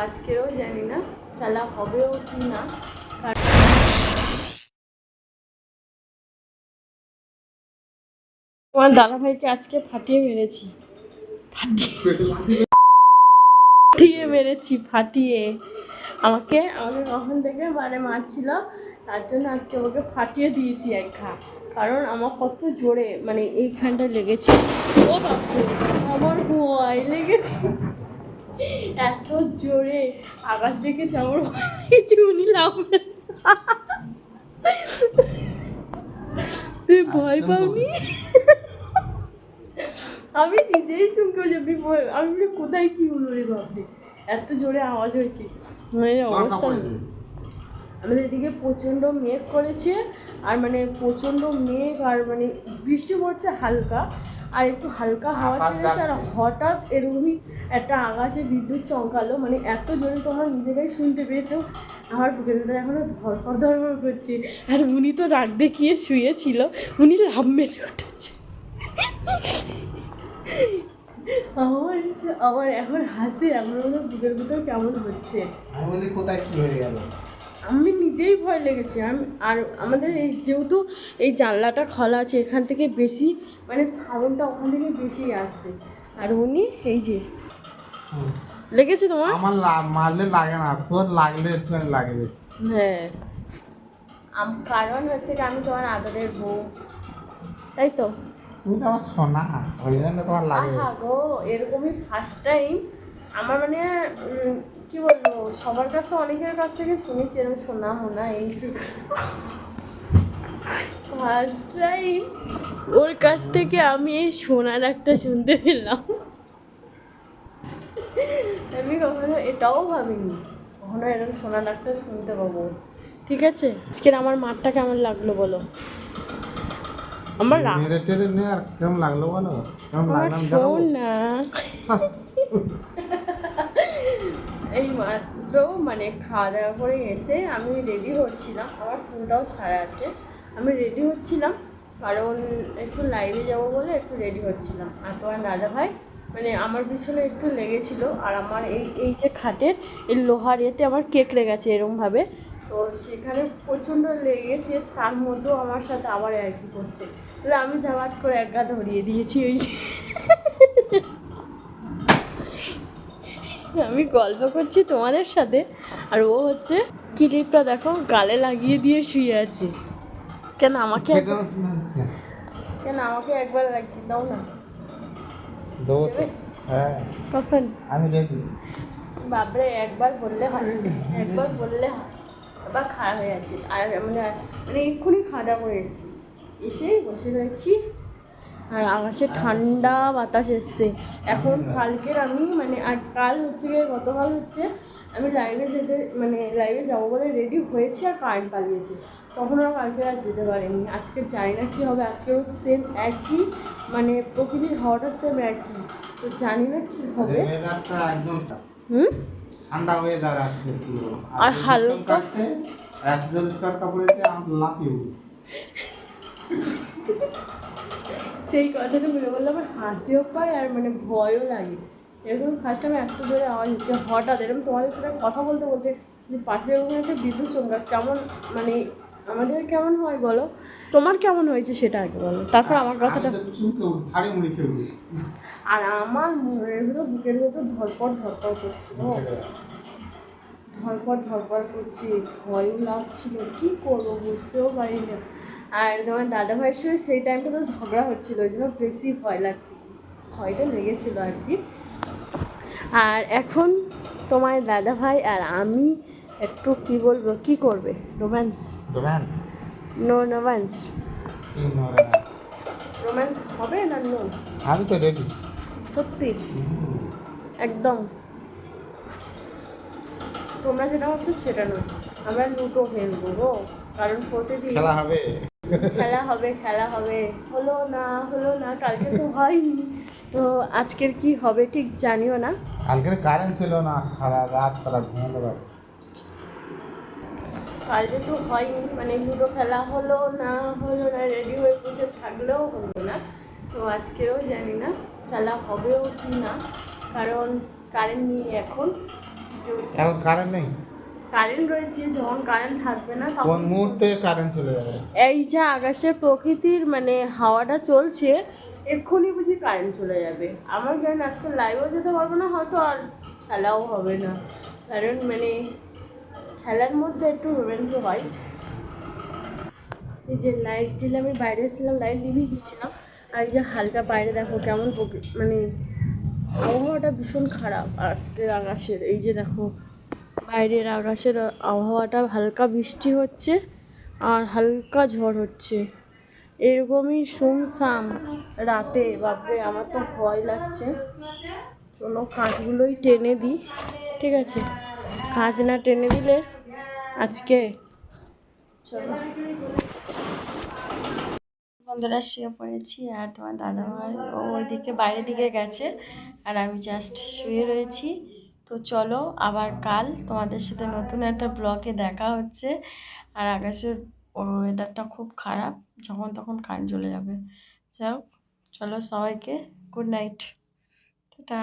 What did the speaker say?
আজকেও জানি না খেলা হবেও কি না। তোমার দাদাভাইকে আজকে ফাটিয়ে মেরেছি, ফাটিয়ে আমাকে কখন থেকে মারছিল, তার জন্য আজকে ওকে ফাটিয়ে দিয়েছি এক ঘা। কারণ আমার কত জোরে মানে এইখানটা লেগেছে, ও বাপু আমার ভয় লেগেছে, এত জোরে আকাশ ডেকেছে, আমার ভয় লেগেছে। উনি লাভ তুই ভয় পাবি? আমি নিজেই চমকে যাবি, আমি কোথায় কি হলো রে বাপরে, এত জোরে আওয়াজ হয়েছে। মানে অবস্থা, আমাদের এদিকে প্রচণ্ড মেঘ করেছে, আর মানে প্রচণ্ড মেঘ, আর মানে বৃষ্টি পড়ছে হালকা, আর একটু হালকা হাওয়া ছেড়েছে, আর হঠাৎ এরকমই একটা আকাশে বিদ্যুৎ চমকালো, মানে এত জোরে তোমরা নিজেরাই শুনতে পেয়েছো। আমার বুকের ভিতরে এখনো ধরপড় করছে, আর উনি তো রাগ দেখিয়ে শুয়েছিল, উনি লাভ মেরে উঠেছে। আমার আমার এখন হাসি, আমার মনে বুকের ভিতর কেমন হচ্ছে, আমি বলি কোথায় কি হয়ে গেল। আমি নিজেই ভয় লেগেছি। আর আমাদের এই যেহেতু এই জানলাটা খোলা আছে, এখান থেকে বেশি মানে সাউন্ডটা ওখান থেকে বেশি আসছে। আর উনি এই যে লেগেছে তোমার? আমার মারলে লাগে না, তোর লাগলে একটুখানি লাগে বেশি। হ্যাঁ, কারণ হচ্ছে কি আমি তোমার আদরের বউ, তাই তো। তুমি তো আমার সোনা, ওই জন্য তোমার লাগে। হ্যাঁ গো, এরকমই ফার্স্ট টাইম আমার মানে কি বলবো, সবার কাছে অনেকের কাছ থেকে শুনেছি এরকম শোনা মোনা এই ফার্স্ট টাইম ওর কাছ থেকে আমি এই সোনার একটা শুনতে পেলাম। আমি কখনো এটাও ভাবিনি কখনো এরকম সোনার একটা শুনতে পাবো। ঠিক আছে, আজকের আমার মাঠটা কেমন লাগলো বলো? আমার মেরে টেরে নে, আর কেমন লাগলো বলো? কেমন লাগলাম শোন না, এই মাত্র মানে খাওয়া দাওয়া করে এসে আমি রেডি হচ্ছিলাম, আমার ফোনটাও ছাড়া আছে, আমি রেডি হচ্ছিলাম কারণ একটু লাইভে যাবো বলে একটু রেডি হচ্ছিলাম। আর তোমার দাদা ভাই মানে আমার পিছনে একটু লেগেছিল, আর আমার এই যে খাটের এই লোহার এতে আমার কেকড়ে গেছে এরমভাবে, তো সেখানে প্রচণ্ড লেগেছে, তার মধ্যেও আমার সাথে আবার একই করছে, তাহলে আমি ঝাবাট করে এক গা ধরিয়ে দিয়েছি। ওই যে আমি গল্প করছি তোমাদের সাথে, আর ও হচ্ছে ক্লিপটা দেখো গালে লাগিয়ে দিয়ে শুয়ে আছে। কেন আমাকে একবার লাগিয়ে দাও না। হ্যাঁ, কখন? আমি রেডি। বাবরে, একবার বললে হয়, একবার বললে হয়, আবার খারাপ হয়ে আছে। আর মানে এক্ষুনি খাওয়া দাওয়া করে এসেছি, এসেই বসে রয়েছি, আর আকাশে ঠান্ডা বাতাস এসছে এখন। কালকের আমি মানে আর কাল হচ্ছে গিয়ে গতকাল হচ্ছে আমি লাইভে যেতে মানে লাইভে যাবো বলে রেডি হয়েছি, আর কারেন্ট পালিয়েছে, তখন আর কালকে আর যেতে পারিনি। আজকে জানি না কী হবে, আজকেও সেম একই মানে প্রকৃতির হাওয়াটা সেম একই, তো জানি না কী হবে। ঠান্ডা ওয়েদার আজকে পুরো, আর হালকা একজন চরকা পড়েছে, আমি লাফিয়ে উঠি। সেই কথাটা মনে বললে আমার হাসিও পায় আর মানে ভয়ও লাগে। এরকম ফার্স্ট টাইম এত জোরে আওয়াজ হচ্ছে হঠাৎ, এরকম তোমাদের সাথে কথা বলতে বলতে যে পাশে এরকম একটা বিদ্যুৎ চমকা, কেমন মানে আমাদের কেমন হয় বলো, তোমার কেমন হয়েছে সেটা আগে বলো, তারপর আমার কথাটা। আর আমার মনের ভিতর বুকের ভিতর ধরপড় করছিল, ধরপড় করছি, ভয়ও লাগছিল, কী করবো বুঝতেও পারি না। আর তোমার দাদা ভাইয়ের সঙ্গে সেই টাইমটা তো ঝগড়া হচ্ছিলো, ওই জন্য বেশি ভয় লাগছিল, ভয়টা লেগেছিলো আর কি। আর এখন তোমার দাদা ভাই আর আমি একটু কী বলবো, কী করবে, রোম্যান্স নো রোম্যান্স, রোম্যান্স হবে না নো? আমি তো রেডি, সত্যি একদম। তোমরা যেটা ভাবছো সেটা নয়, আমরা লুডো খেলবো গো, কারণ প্রতিদিন খেলা হবে। হলো না কালকে তো হয়নি, তো আজকের কি হবে ঠিক জানিও না। কালকে কারেন্ট ছিল না, সারা রাত তারা ঘুমাতে পারে। কালকে তো হয়নি মানে লুডো খেলা হলো না, রেডি হয়ে বসে থাকলেও হলো না, তো আজকেও জানি না খেলা হবেও কি না, কারণ কারেন্ট নেই এখন। এখন কারেন্ট নেই, কারেন্ট রয়েছে, যখন কারেন্ট থাকবে না কোন তখন মুহূর্তে কারেন্ট চলে যাবে। এই যে আকাশের প্রকৃতির মানে হাওয়াটা চলছে, এক্ষুনি বুঝি কারেন্ট চলে যাবে। আমার জানি না, আজকে লাইভও যেতে পারবো না, হয়তো আর খেলাও হবে না, কারণ মানে খেলার মধ্যে একটু রোম্যান্সও হয়। এই যে লাইট দিলে, আমি বাইরে ছিলাম, লাইট নিভিয়ে গেছিলাম, আর এই যে হালকা বাইরে দেখো কেমন মানে আবহাওয়াটা ভীষণ খারাপ আজকের আকাশের। এই যে দেখো বাইরের আকাশের আবহাওয়াটা, হালকা বৃষ্টি হচ্ছে আর হালকা ঝড় হচ্ছে, এরকমই সুমসাম রাতে। বাপরে, আমার তো ভয় লাগছে। চলো কাঁচগুলোই টেনে দিই, ঠিক আছে? কাঁচ না টেনে দিলে আজকে, চলো বন্ধুরা, শুয়ে পড়েছি আর তোমার দাদাভাই ও ওইদিকে বাইরের দিকে গেছে, আর আমি জাস্ট শুয়ে রয়েছি। তো চলো আবার কাল তোমাদের সাথে নতুন একটা ব্লগে দেখা হচ্ছে। আর আকাশের ওয়েদারটা খুব খারাপ, যখন তখন কারেন্ট চলে যাবে। যাও, চলো সবাইকে গুড নাইট, টাটা।